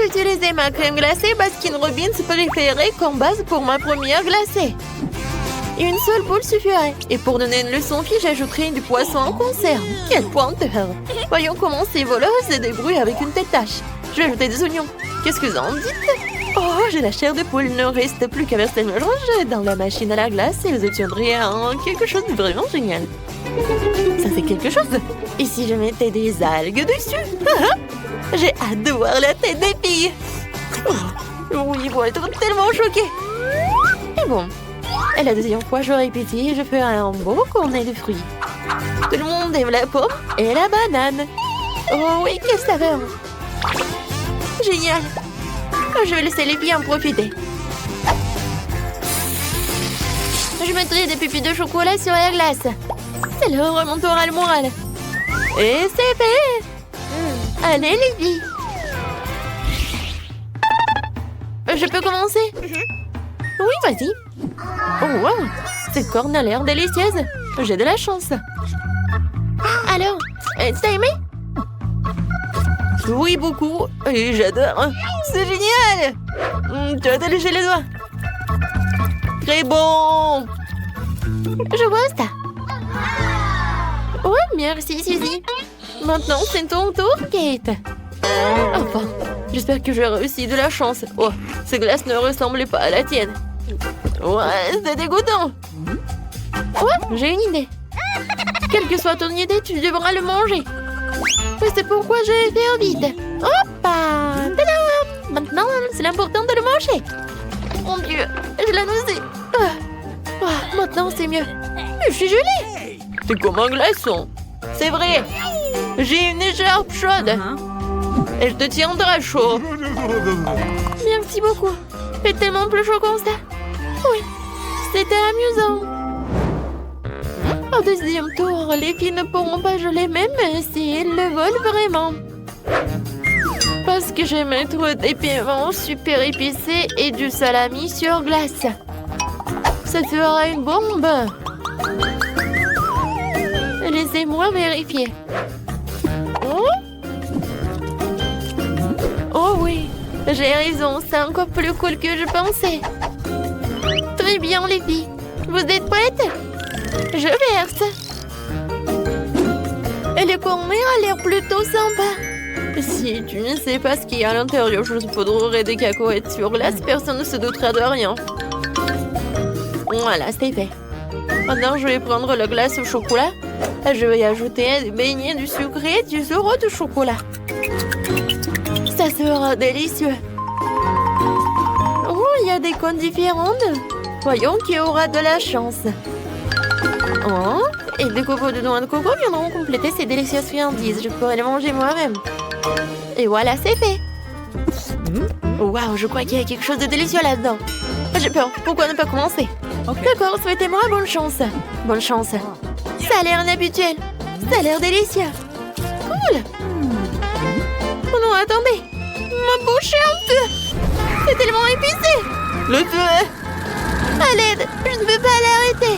vais utiliser ma crème glacée Baskin Robbins préférée comme base pour ma première glacée. Une seule boule suffirait. Et pour donner une leçon fille, j'ajouterai du poisson en conserve. Quelle pointeur! Voyons comment ces voleurs se débrouillent avec une telle tâche. Je vais ajouter des oignons. Qu'est-ce que vous en dites? Oh, j'ai la chair de poule. Il ne reste plus qu'à verser le mélange dans la machine à la glace et vous obtiendrez quelque chose de vraiment génial. Ça fait quelque chose. Et si je mettais des algues dessus? J'ai hâte de voir la tête des filles. Oh, oui, ils vont être tellement choqués. Et bon, et la deuxième fois, j'aurai pitié et je ferai un beau cornet de fruits. Tout le monde aime la pomme et la banane. Oh oui, quelle saveur! Génial! Je vais laisser les filles en profiter. Je mettrai des pépites de chocolat sur la glace. Ça leur remontera le moral. Et c'est fait! Allez les filles! Je peux commencer? Oui, vas-y. Oh wow! Cette corne a l'air délicieuse. J'ai de la chance. Alors, t'as aimé? Oui, beaucoup. Et j'adore. C'est génial! Tu as lécher les doigts. Très bon! Je vois ça. Ouais, merci, Suzy. Maintenant, c'est ton tour, Kate. Enfin, j'espère que j'ai réussi de la chance. Oh, ces glaces ne ressemblaient pas à la tienne. Ouais, c'est dégoûtant. Ouais, j'ai une idée. Quelle que soit ton idée, tu devras le manger. C'est pourquoi je vais faire vite. Hoppa! Tadam! Maintenant, c'est l'important de le manger. Mon Dieu, je l'ai nausée. Maintenant, c'est mieux. Je suis gelée. C'est comme un glaçon. C'est vrai. J'ai une écharpe chaude. Et je te tiendrai chaud. Merci beaucoup. C'est tellement plus chaud comme ça. Oui, c'était amusant. Au deuxième tour, les filles ne pourront pas geler même si elles le veulent vraiment. Parce que je vais mettre des piments super épicés et du salami sur glace. Ça fera une bombe. Laissez-moi vérifier. Oh oui, j'ai raison, c'est encore plus cool que je pensais. Très bien les filles, vous êtes prêtes? Je verse. Et le cornet a l'air plutôt sympa. Si tu ne sais pas ce qu'il y a à l'intérieur, je poudrerai des cacahuètes sur glace, personne ne se doutera de rien. Voilà, c'est fait. Maintenant, je vais prendre la glace au chocolat. Je vais y ajouter des beignets du sucré et du zéro de chocolat. Ça sera délicieux. Oh, il y a des cônes différentes. Voyons qui aura de la chance. Oh, et des copeaux de noix de coco viendront compléter ces délicieuses friandises. Je pourrai les manger moi-même. Et voilà, c'est fait. Waouh, je crois qu'il y a quelque chose de délicieux là-dedans. J'ai peur. Pourquoi ne pas commencer? D'accord, souhaitez-moi bonne chance. Bonne chance. Ça a l'air inhabituel. Ça a l'air délicieux. Cool. Oh non, attendez. Ma bouche est en feu. C'est tellement épicé. Le feu. À l'aide, je ne peux pas l'arrêter.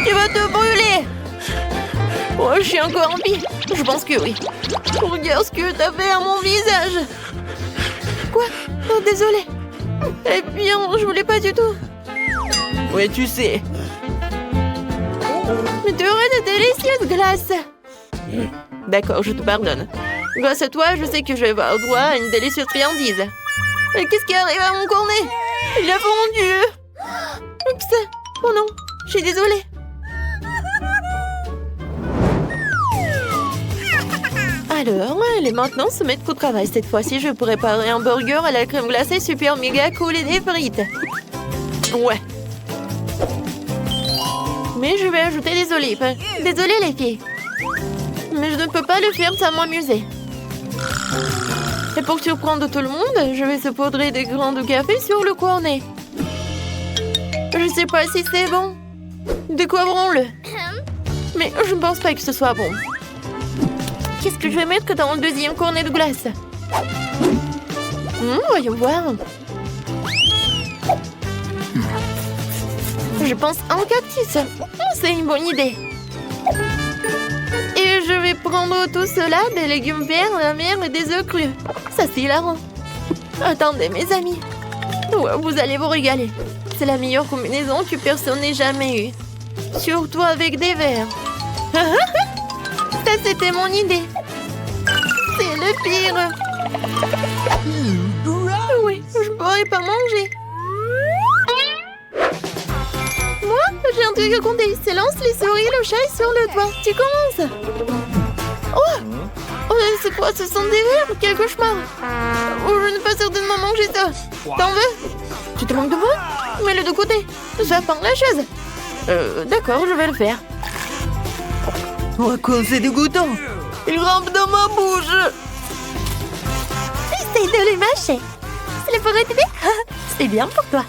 Tu vas te brûler. Oh, je suis encore en vie. Je pense que oui. Regarde ce que t'as fait à mon visage. Quoi? Oh, désolé. Eh bien, je voulais pas du tout. Oui, tu sais. Mais tu aurais de délicieuses glaces. D'accord, je te pardonne. Grâce à toi, je sais que je vais avoir droit à une délicieuse friandise. Qu'est-ce qui arrive à mon cornet? Il a fondu. Oups. Oh non, je suis désolée. Alors, elle est maintenant se mettre au travail. Cette fois-ci, je vais préparer un burger à la crème glacée super méga cool et des frites. Ouais. Mais je vais ajouter des olives. Désolée les filles. Mais je ne peux pas le faire sans m'amuser. Et pour surprendre tout le monde, je vais saupoudrer des grains de café sur le cornet. Je ne sais pas si c'est bon. Découvrons-le. Mais je ne pense pas que ce soit bon. Qu'est-ce que je vais mettre dans le deuxième cornet de glace? Voyons voir. Je pense à un cactus. C'est une bonne idée. Et je vais prendre tout cela, des légumes verts, la mer et des œufs crus. Ça, c'est hilarant. Attendez, mes amis. Ouais, vous allez vous régaler. C'est la meilleure combinaison que personne n'ait jamais eue. Surtout avec des verres. Ça, c'était mon idée. C'est le pire. Oui, je pourrais pas manger. Moi, j'ai un truc à compter. C'est lance les souris, le chat est sur le toit. Tu commences. Oh, c'est quoi? Ce sont des verres? Quel cauchemar. Oh, je ne peux pas certainement manger ça. T'en veux? Tu te manques de moi? Mets-le de côté. Ça pend la chaise. D'accord, je vais le faire. Oh, quoi, c'est dégoûtant. Il rampe dans ma bouche. Essaye de les mâcher. C'est pour t'aider. C'est bien pour toi.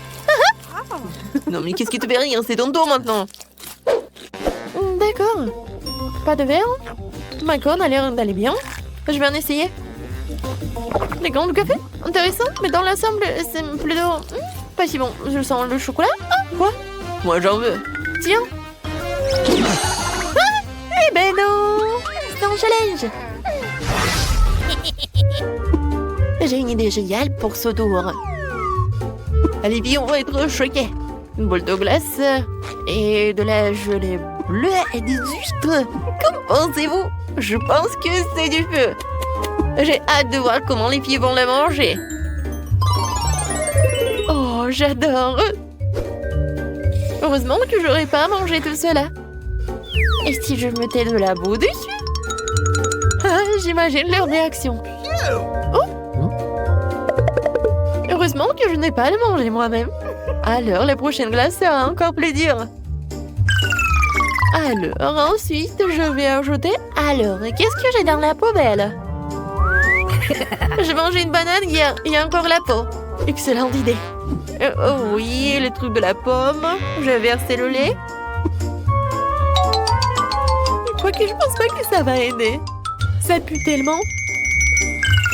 Non, mais qu'est-ce qui te fait rire? C'est ton tour maintenant. D'accord. Pas de verre? Ma corde a l'air d'aller bien. Je vais en essayer. Les grains de café? Intéressant, mais dans l'ensemble, c'est plutôt... pas si bon. Je sens le chocolat. Ah, quoi? Moi, j'en veux. Tiens. Ah, eh ben non. C'est un challenge. J'ai une idée géniale pour ce tour. Allez, viens, on va être choqués. Une boule de glace et de la gelée bleue et des huîtres. Qu'en pensez-vous? Je pense que c'est du feu. J'ai hâte de voir comment les filles vont la manger. Oh, j'adore. Heureusement que j'aurais pas mangé tout cela. Et si je mettais de la boue dessus? Ah, j'imagine leur réaction. Oh! Heureusement que je n'ai pas à le manger moi-même. Alors, la prochaine glace sera encore plus dure. Alors, ensuite, je vais ajouter... Alors, qu'est-ce que j'ai dans la poubelle? J'ai mangé une banane hier. Il y a encore la peau. Excellente idée. Oh oui, le truc de la pomme. Je vais verser le lait. Quoique, je pense pas que ça va aider. Ça pue tellement.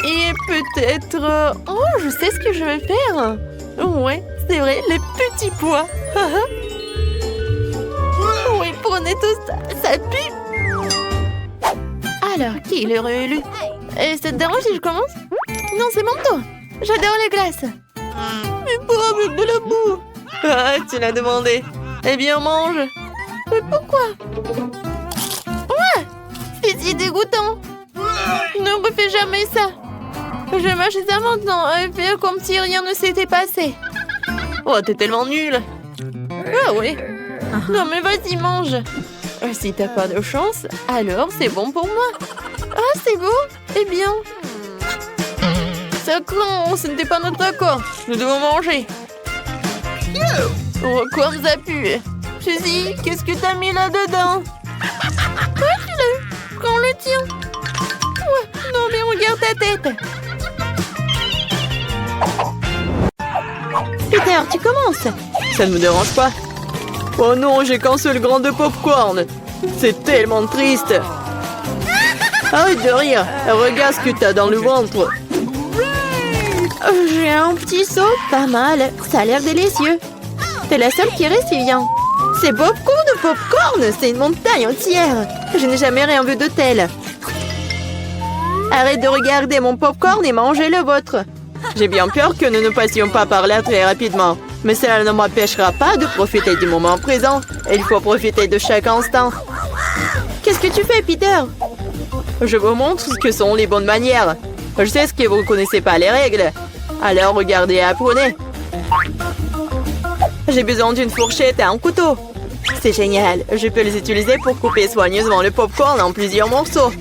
Et peut-être... Oh, je sais ce que je vais faire. Ouais, c'est vrai, les petits pois. Oui, prenez tout ça. Ça pue. Alors, qui l'aurait élu? Ça te dérange si je commence? Non, c'est mon tour. J'adore les glaces. Mais pas avec de la boue. Ah, tu l'as demandé. Eh bien, mange. Mais pourquoi? Ouais, c'est si dégoûtant. Ne refais jamais ça. Je mâche ça maintenant et faire comme si rien ne s'était passé. Oh, t'es tellement nulle. Ah oui. Non, mais vas-y, mange. Si t'as pas de chance, alors c'est bon pour moi. Ah, c'est beau. Eh bien... Ça craint, ce n'était pas notre accord. Nous devons manger. Oh, comme ça pue. Suzy, qu'est-ce que t'as mis là-dedans? Prends-le. Prends le tien. Ouais, non, mais regarde ta tête. Peter, tu commences. Ça ne me dérange pas. Oh non, j'ai qu'un seul grain de popcorn. C'est tellement triste. Arrête de rire. Regarde ce que t'as dans le ventre. J'ai un petit seau, pas mal. Ça a l'air délicieux. T'es la seule qui reste, Vivian. C'est beaucoup de popcorn. C'est une montagne entière. Je n'ai jamais rien vu de tel. Arrête de regarder mon popcorn et mangez le vôtre. J'ai bien peur que nous ne passions pas par là très rapidement. Mais cela ne m'empêchera pas de profiter du moment présent. Il faut profiter de chaque instant. Qu'est-ce que tu fais, Peter? Je vous montre ce que sont les bonnes manières. Je sais que vous ne connaissez pas les règles. Alors regardez et apprenez. J'ai besoin d'une fourchette et un couteau. C'est génial. Je peux les utiliser pour couper soigneusement le popcorn en plusieurs morceaux.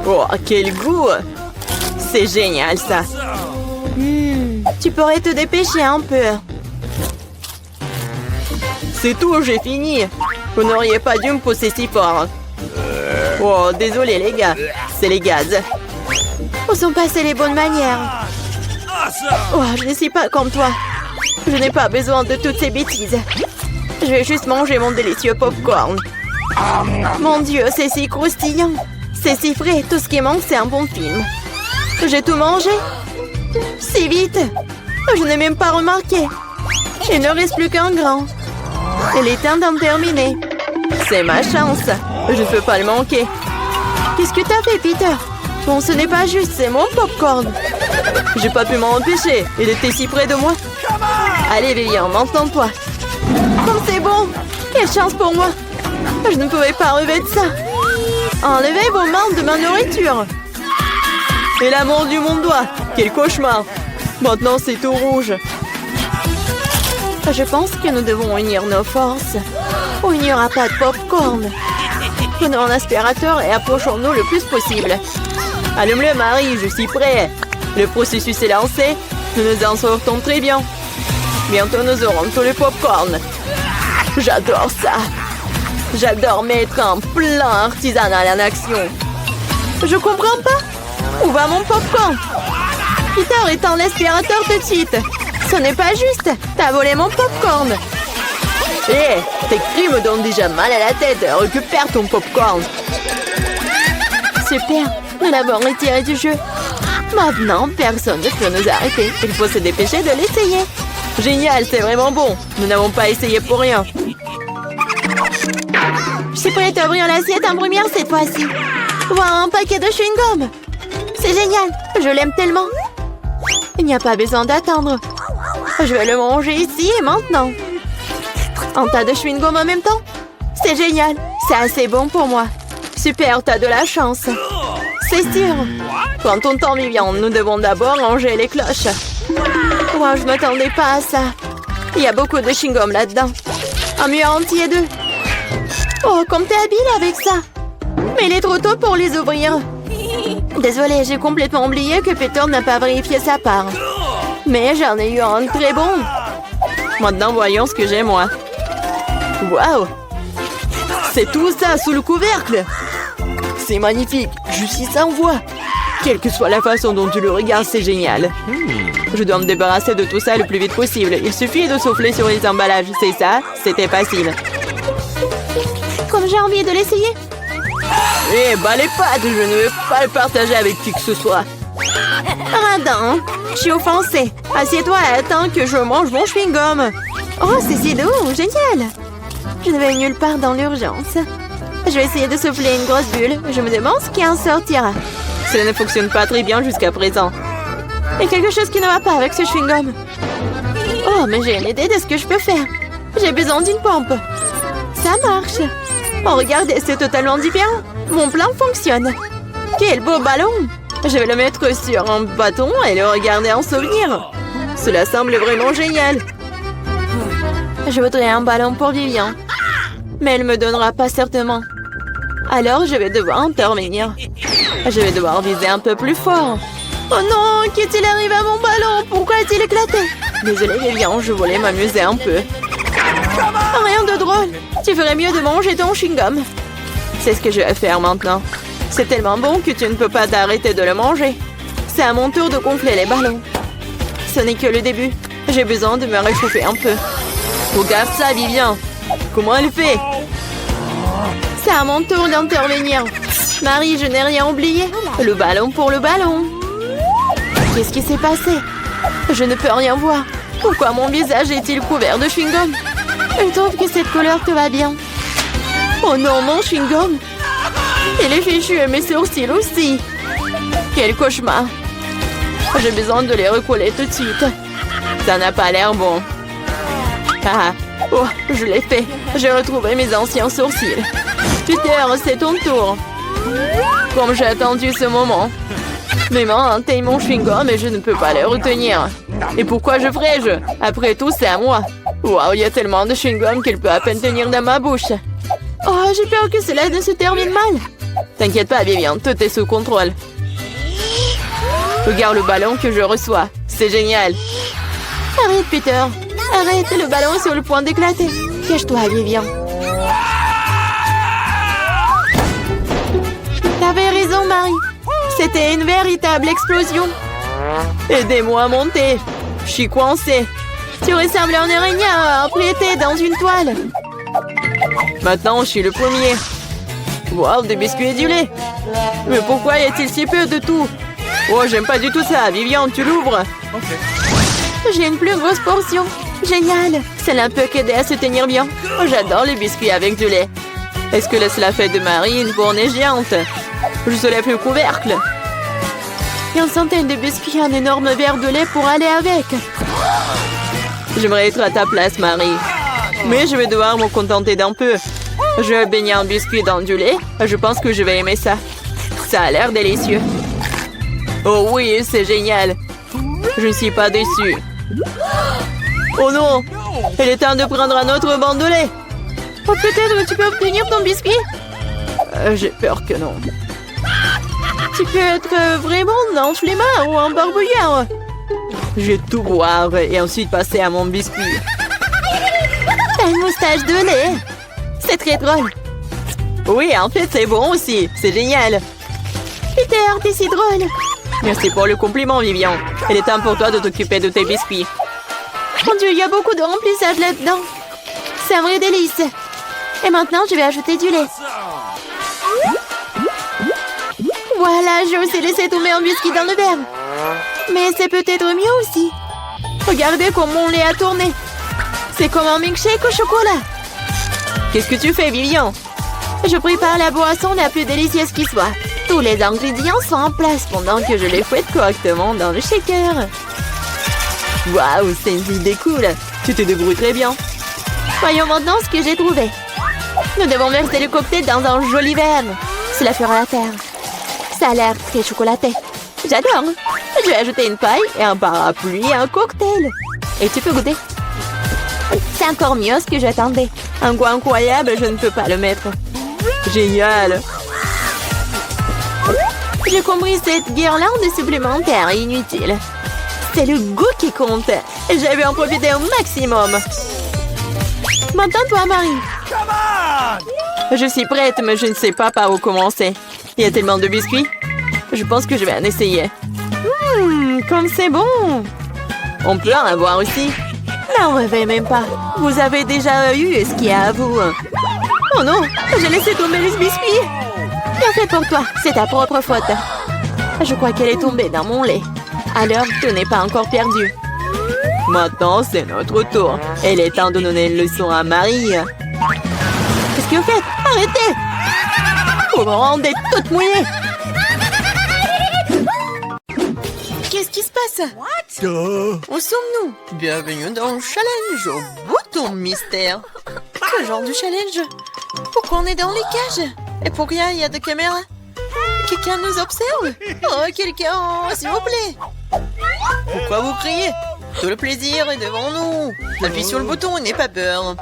Oh, quel goût! C'est génial, ça. Tu pourrais te dépêcher un peu. C'est tout, j'ai fini. Vous n'auriez pas dû me pousser si fort. Oh, désolé les gars. C'est les gaz. Où sont passées les bonnes manières? Oh, je ne suis pas comme toi. Je n'ai pas besoin de toutes ces bêtises. Je vais juste manger mon délicieux popcorn. Mon Dieu, c'est si croustillant. C'est si frais. Tout ce qui manque, c'est un bon film. J'ai tout mangé. Si vite. Je n'ai même pas remarqué. Il ne reste plus qu'un grain. Il est temps d'en terminer. C'est ma chance. Je ne peux pas le manquer. Qu'est-ce que t'as fait, Peter? Bon, ce n'est pas juste, c'est mon popcorn. J'ai pas pu m'en empêcher. Il était si près de moi. Allez, Vivian, m'entends-toi. Comme c'est bon. Quelle chance pour moi. Je ne pouvais pas relever de ça. Enlevez vos mains de ma nourriture. Et la mordu mon doigt. Quel cauchemar. Maintenant, c'est tout rouge. Je pense que nous devons unir nos forces. Ou il n'y aura pas de popcorn. Prenons un aspirateur et approchons-nous le plus possible. Allume-le, Marie, je suis prêt. Le processus est lancé. Nous nous en sortons très bien. Bientôt, nous aurons tout le popcorn. J'adore ça. J'adore mettre un plan artisanal en action. Je comprends pas. Où va mon popcorn? Peter, éteins l'aspirateur tout de suite. Ce n'est pas juste. T'as volé mon popcorn. Hé, tes cris me donnent déjà mal à la tête. Récupère ton popcorn. Super. Nous l'avons retiré du jeu. Maintenant, personne ne peut nous arrêter. Il faut se dépêcher de l'essayer. Génial, c'est vraiment bon. Nous n'avons pas essayé pour rien. Je suis prête à ouvrir l'assiette en première cette fois-ci. Voilà un paquet de chewing-gum. C'est génial. Je l'aime tellement. Il n'y a pas besoin d'attendre. Je vais le manger ici et maintenant. Un tas de chewing-gum en même temps? C'est génial. C'est assez bon pour moi. Super, t'as de la chance. C'est sûr. Prends ton temps, Vivian. Nous devons d'abord ranger les cloches. Wow, je m'attendais pas à ça. Il y a beaucoup de chewing-gum là-dedans. Un mur entier d'eux. Oh, comme t'es habile avec ça. Mais il est trop tôt pour les ouvrir. Désolée, j'ai complètement oublié que Peter n'a pas vérifié sa part. Mais j'en ai eu un très bon. Maintenant, voyons ce que j'ai, moi. Waouh! C'est tout ça sous le couvercle. C'est magnifique. Je suis sans voix. Quelle que soit la façon dont tu le regardes, c'est génial. Je dois me débarrasser de tout ça le plus vite possible. Il suffit de souffler sur les emballages. C'est ça, c'était facile. Comme j'ai envie de l'essayer. Eh, bah les pâtes, je ne veux pas le partager avec qui que ce soit. Radin, je suis offensée. Assieds-toi et attends que je mange mon chewing-gum. Oh, c'est si doux, génial. Je ne vais nulle part dans l'urgence. Je vais essayer de souffler une grosse bulle. Je me demande ce qui en sortira. Cela ne fonctionne pas très bien jusqu'à présent. Il y a quelque chose qui ne va pas avec ce chewing-gum. Oh, mais j'ai une idée de ce que je peux faire. J'ai besoin d'une pompe. Ça marche. Oh, regardez, c'est totalement différent. Mon plan fonctionne. Quel beau ballon. Je vais le mettre sur un bâton et le regarder en souvenir. Cela semble vraiment génial. Je voudrais un ballon pour Vivian. Mais elle me donnera pas certainement. Alors, je vais devoir intervenir. Je vais devoir viser un peu plus fort. Oh non, qu'est-il arrivé à mon ballon? Pourquoi a-t-il éclaté? Désolée, Vivian, je voulais m'amuser un peu. Rien de drôle. Tu ferais mieux de manger ton chewing-gum. C'est ce que je vais faire maintenant. C'est tellement bon que tu ne peux pas t'arrêter de le manger. C'est à mon tour de gonfler les ballons. Ce n'est que le début. J'ai besoin de me réchauffer un peu. Regarde ça, Vivian. Comment elle fait? C'est à mon tour d'intervenir. Marie, je n'ai rien oublié. Le ballon pour le ballon. Qu'est-ce qui s'est passé? Je ne peux rien voir. Pourquoi mon visage est-il couvert de chewing-gum? Je trouve que cette couleur te va bien. Oh non, mon chewing-gum. Il est fichu et mes sourcils aussi. Quel cauchemar. J'ai besoin de les recoller tout de suite. Ça n'a pas l'air bon. Ah, oh, je l'ai fait. J'ai retrouvé mes anciens sourcils. Peter, c'est ton tour. Comme j'ai attendu ce moment. Mes mains atteignent mon chewing-gum et je ne peux pas les retenir. Et pourquoi je ferais-je? Après tout, c'est à moi. Waouh, il y a tellement de chewing-gum qu'il peut à peine tenir dans ma bouche. Oh, j'ai peur que cela ne se termine mal. T'inquiète pas, Vivian, tout est sous contrôle. Regarde le ballon que je reçois. C'est génial. Arrête, Peter. Arrête, le ballon est sur le point d'éclater. Cache-toi, Vivian. T'avais raison, Marie. C'était une véritable explosion. Aidez-moi à monter. Je suis coincée. Tu ressembles à un araignée apprêté dans une toile. Maintenant, je suis le premier. Wow, des biscuits et du lait. Mais pourquoi y a-t-il si peu de tout? Oh, j'aime pas du tout ça. Vivian, tu l'ouvres? J'ai une plus grosse portion. Génial. Ça l'a un peu aidé à se tenir bien. Oh, j'adore les biscuits avec du lait. Est-ce que cela fait de Marie une fournaise géante? Je soulève le couvercle. Et une centaine de biscuits et un énorme verre de lait pour aller avec. J'aimerais être à ta place, Marie. Mais je vais devoir me contenter d'un peu. Je vais baigner un biscuit dans du lait. Je pense que je vais aimer ça. Ça a l'air délicieux. Oh oui, c'est génial. Je ne suis pas déçue. Oh non! Il est temps de prendre un autre banc de lait. Oh, peut-être tu peux obtenir ton biscuit? J'ai peur que non. Tu peux être vraiment un flemmard ou un barbouillard. Je vais tout boire et ensuite passer à mon biscuit. T'as une moustache de lait. C'est très drôle. Oui, en fait, c'est bon aussi. C'est génial. Peter, t'es si drôle. Merci pour le compliment, Vivian. Il est temps pour toi de t'occuper de tes biscuits. Mon Dieu, il y a beaucoup de remplissage là-dedans. C'est un vrai délice. Et maintenant, je vais ajouter du lait. Voilà, j'ai aussi laissé tomber un biscuit dans le verre. Mais c'est peut-être mieux aussi. Regardez comme mon lait a tourné. C'est comme un milkshake au chocolat. Qu'est-ce que tu fais, Vivian? Je prépare la boisson la plus délicieuse qui soit. Tous les ingrédients sont en place pendant que je les fouette correctement dans le shaker. Waouh, c'est une idée cool. Tu te débrouilles très bien. Voyons maintenant ce que j'ai trouvé. Nous devons verser le cocktail dans un joli verre. Cela fera l'affaire. Ça a l'air très chocolaté. J'adore. Je vais ajouter une paille et un parapluie et un cocktail. Et tu peux goûter. C'est encore mieux ce que j'attendais. Un goût incroyable, je ne peux pas le mettre. Génial. J'ai compris cette guirlande supplémentaire inutile. C'est le goût qui compte. Et je vais en profiter au maximum. Maintenant, toi, Marie. Je suis prête, mais je ne sais pas par où commencer. Il y a tellement de biscuits. Je pense que je vais en essayer. Comme c'est bon. On peut en avoir aussi. N'en rêvez même pas. Vous avez déjà eu ce qu'il y a à vous. Oh non, j'ai laissé tomber les biscuits. Bien fait pour toi, c'est ta propre faute. Je crois qu'elle est tombée dans mon lait. Alors, tout n'est pas encore perdu. Maintenant, c'est notre tour. Il est temps de donner une leçon à Marie. Qu'est-ce que vous faites? Arrêtez! Vous me rendez toute mouillée. Qu'est-ce qui se passe? Où sommes-nous? Bienvenue dans le challenge au bouton mystère. Quel genre de challenge? Pourquoi on est dans les cages? Et pour rien, il y a des caméras? Quelqu'un nous observe? Oh, quelqu'un, s'il vous plaît! Pourquoi vous criez? Tout le plaisir est devant nous. Appuie sur le bouton et n'aie pas peur.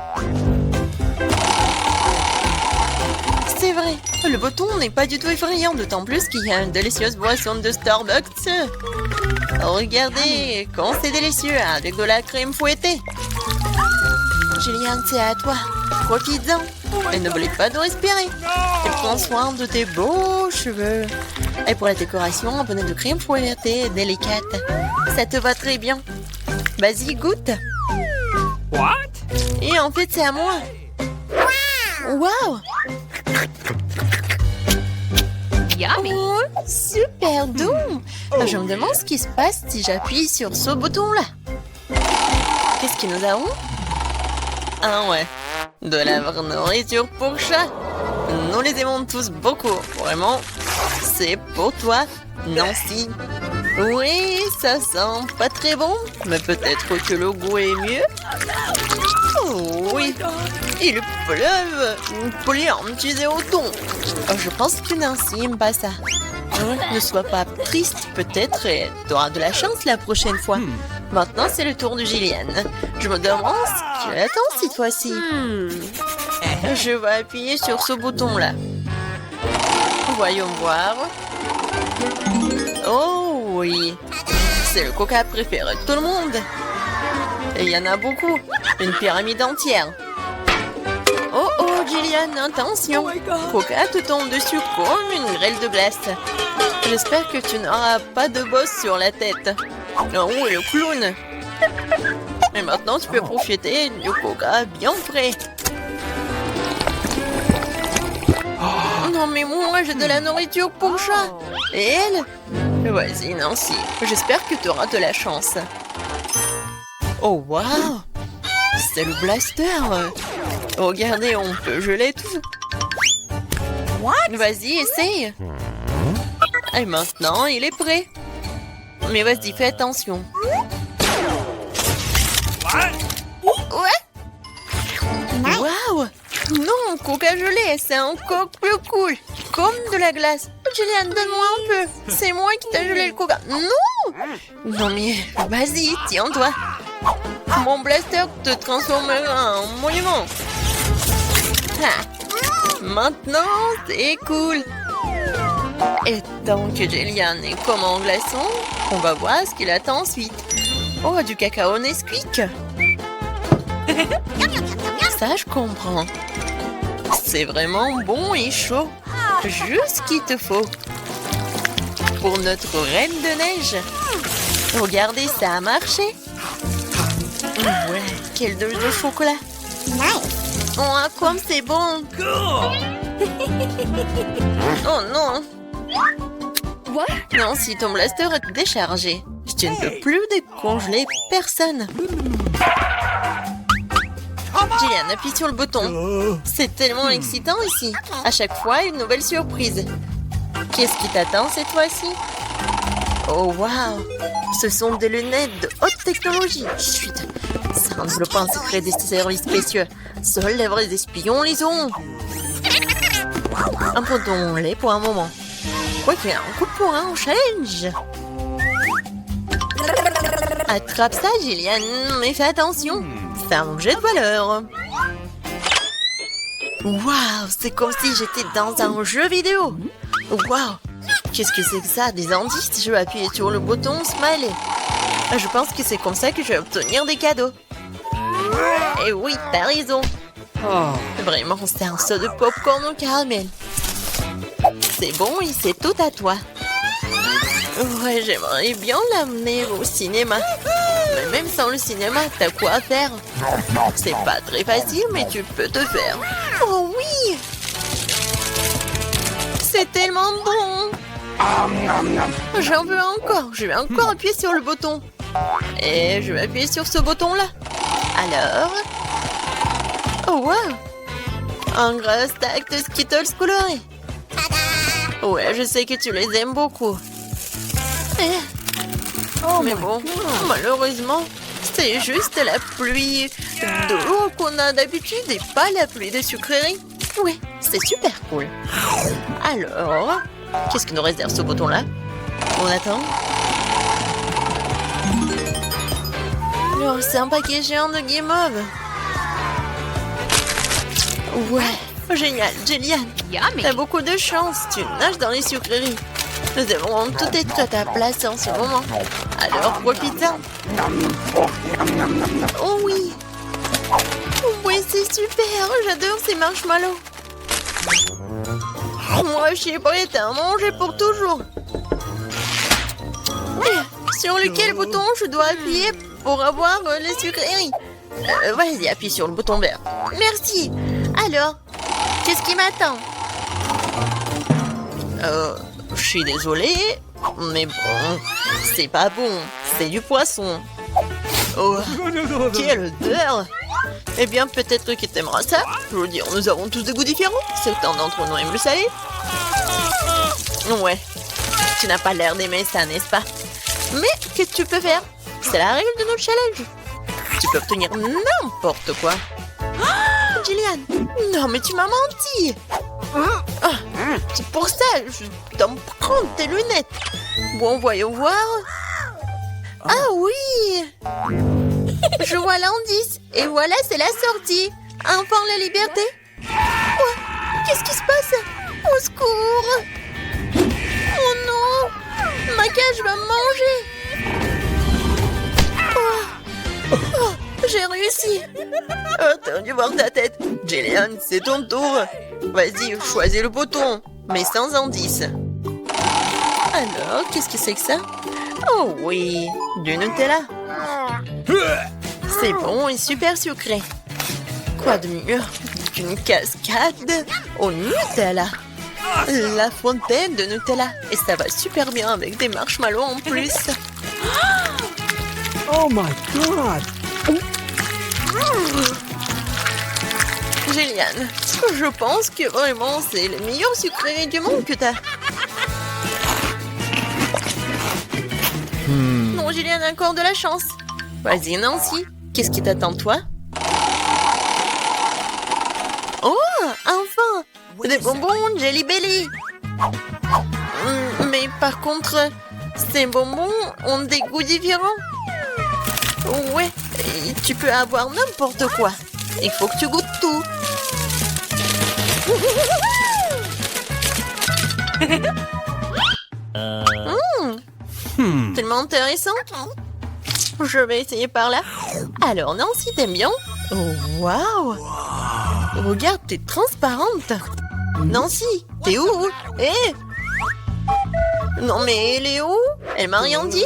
C'est vrai, le bouton n'est pas du tout effrayant, d'autant plus qu'il y a une délicieuse boisson de Starbucks. Regardez, quand c'est délicieux, avec de la crème fouettée. Julien, c'est à toi. Profites-en. Et n'oublie pas de respirer. Et prends soin de tes beaux cheveux. Et pour la décoration, un bonnet de crème fouettée délicate. Ça te va très bien. Vas-y, goûte. What? Et en fait, c'est à moi. Waouh! Yummy. Oh, super doux. Je me demande ce qui se passe si j'appuie sur ce bouton-là. Qu'est-ce que nous avons? Ah ouais, de la vraie nourriture pour chat. Nous les aimons tous beaucoup. Vraiment, c'est pour toi, Nancy. Oui, ça sent pas très bon, mais peut-être que le goût est mieux. Oh oui, il pleuve. Plein au thon. Je pense que Nancy n'aime pas ça. Ne sois pas triste, peut-être, et tu auras de la chance la prochaine fois. Maintenant, c'est le tour de Gillian. Je me demande ce qu'elle attend cette fois-ci. Je vais appuyer sur ce bouton-là. Voyons voir. Oh oui, c'est le coca préféré de tout le monde. Et il y en a beaucoup, une pyramide entière. Oh oh, Gillian, attention. Coca te tombe dessus comme une grêle de glace. J'espère que tu n'auras pas de bosse sur la tête. Oh, le clown. Et maintenant, tu peux profiter du coca bien frais. Non, mais moi, j'ai de la nourriture pour chat. Et elle? Vas-y, Nancy. J'espère que tu auras de la chance. Oh, waouh! C'est le blaster. Regardez, on peut geler tout. Vas-y, essaye. Et maintenant, il est prêt. Mais vas-y, fais attention. Ouais. Waouh! Non, coca gelé, c'est encore plus cool. Comme de la glace. Julian, donne-moi un peu. C'est moi qui t'ai gelé le coca. Non! Non mais, vas-y, tiens-toi. Mon blaster te transformera en monument. Ah. Maintenant, c'est cool. Et tant que Julian est comme en glaçon, on va voir ce qu'il attend ensuite. Oh, du cacao Nesquik. Ça, je comprends. C'est vraiment bon et chaud. Juste ce qu'il te faut. Pour notre reine de neige. Regardez, ça a marché. Ouais, quelle dose de chocolat. Oh, comme c'est bon. Oh non. Non, si ton blaster est déchargé, je ne peux plus décongeler personne. Julian, appuie sur le bouton. C'est tellement excitant ici. À chaque fois, une nouvelle surprise. Qu'est-ce qui t'attend cette fois-ci? Oh, waouh! Ce sont des lunettes de haute technologie. Chut! Ça enveloppe un secret des services spéciaux. Seuls les vrais espions les ont. Abandonnons-les pour un moment. Quoique, un coup de poing au challenge. Attrape ça, Julian, mais fais attention. C'est un objet de valeur. Waouh, c'est comme si j'étais dans un jeu vidéo. Waouh, qu'est-ce que c'est que ça? Des indices? Je vais appuyer sur le bouton Smiley. Je pense que c'est comme ça que je vais obtenir des cadeaux. Et oui, t'as raison. Vraiment, c'est un saut de popcorn au caramel. C'est bon et c'est tout à toi. Ouais, j'aimerais bien l'amener au cinéma. Mais même sans le cinéma, t'as quoi à faire? C'est pas très facile, mais tu peux te faire. Oh oui! C'est tellement bon! J'en veux encore. Je vais encore appuyer sur le bouton. Et je vais appuyer sur ce bouton-là. Alors... Oh, wow! Un gros stack de Skittles colorés. Ouais, je sais que tu les aimes beaucoup. Mais bon, malheureusement, c'est juste la pluie d'eau qu'on a d'habitude et pas la pluie de sucreries. Oui, c'est super cool. Alors, qu'est-ce que nous réserve ce bouton-là? On attend. Oh, c'est un paquet géant de guimauve. Ouais, génial, Julian. T'as beaucoup de chance, tu nages dans les sucreries. Nous devons tout être à ta place en ce moment. Alors profite-en. Oh oui. Oui, c'est super. J'adore ces marshmallows. Moi, je suis prête à en manger pour toujours. Sur lequel bouton je dois appuyer pour avoir les sucreries? Vas-y, appuie sur le bouton vert. Merci. Alors, qu'est-ce qui m'attend? Je suis désolée, mais bon, c'est pas bon. C'est du poisson. Oh, quelle odeur! Eh bien, peut-être que t'aimeras ça. Je veux dire, nous avons tous des goûts différents. Certains d'entre nous aiment le salé. Ouais, tu n'as pas l'air d'aimer ça, n'est-ce pas? Mais qu'est-ce que tu peux faire? C'est la règle de notre challenge. Tu peux obtenir n'importe quoi. Julian, non mais tu m'as menti. C'est pour ça, je dois me prendre tes lunettes. Bon, voyons voir. Ah oui! Je vois l'indice. Et voilà, c'est la sortie. Enfin la liberté. Oh, qu'est-ce qui se passe? Au secours! Oh non! Ma cage va me manger. Oh, j'ai réussi. Attends de voir ta tête. Julian, c'est ton tour. Vas-y, choisis le bouton, mais sans indice. Alors, qu'est-ce que c'est que ça? Oh oui, du Nutella. C'est bon et super sucré. Quoi de mieux qu'une cascade au Nutella? La fontaine de Nutella. Et ça va super bien avec des marshmallows en plus. Oh my God! Julian, je pense que vraiment c'est le meilleur sucrerie du monde que t'as. Gillian a encore de la chance. Vas-y, Nancy. Qu'est-ce qui t'attend, toi? Oh, enfin! Des bonbons Jelly Belly. Mais par contre, ces bonbons ont des goûts différents. Ouais, tu peux avoir n'importe quoi. Il faut que tu goûtes tout. Tellement intéressant. Je vais essayer par là. Alors, Nancy, t'aimes bien? Oh, waouh! Regarde, t'es transparente. Nancy, t'es où? Hé! Non mais elle est où? Elle m'a rien dit.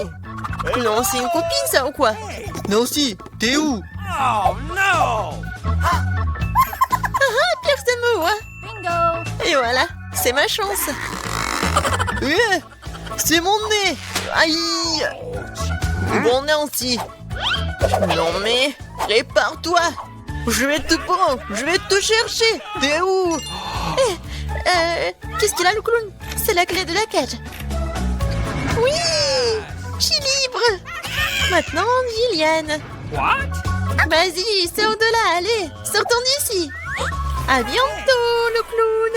Non, c'est une copine ça ou quoi? Nancy, t'es où? Oh no! Personne me voit. Bingo! Et voilà, c'est ma chance. C'est mon nez. Aïe! Bon Nancy. Non mais, répare-toi. Je vais te prendre, je vais te chercher. T'es où? Qu'est-ce qu'il a le clown? C'est la clé de la cage. Oui! Je suis libre. Maintenant, Gillian. What? Vas-y, c'est au-delà, allez, sortons d'ici. À bientôt, le clown.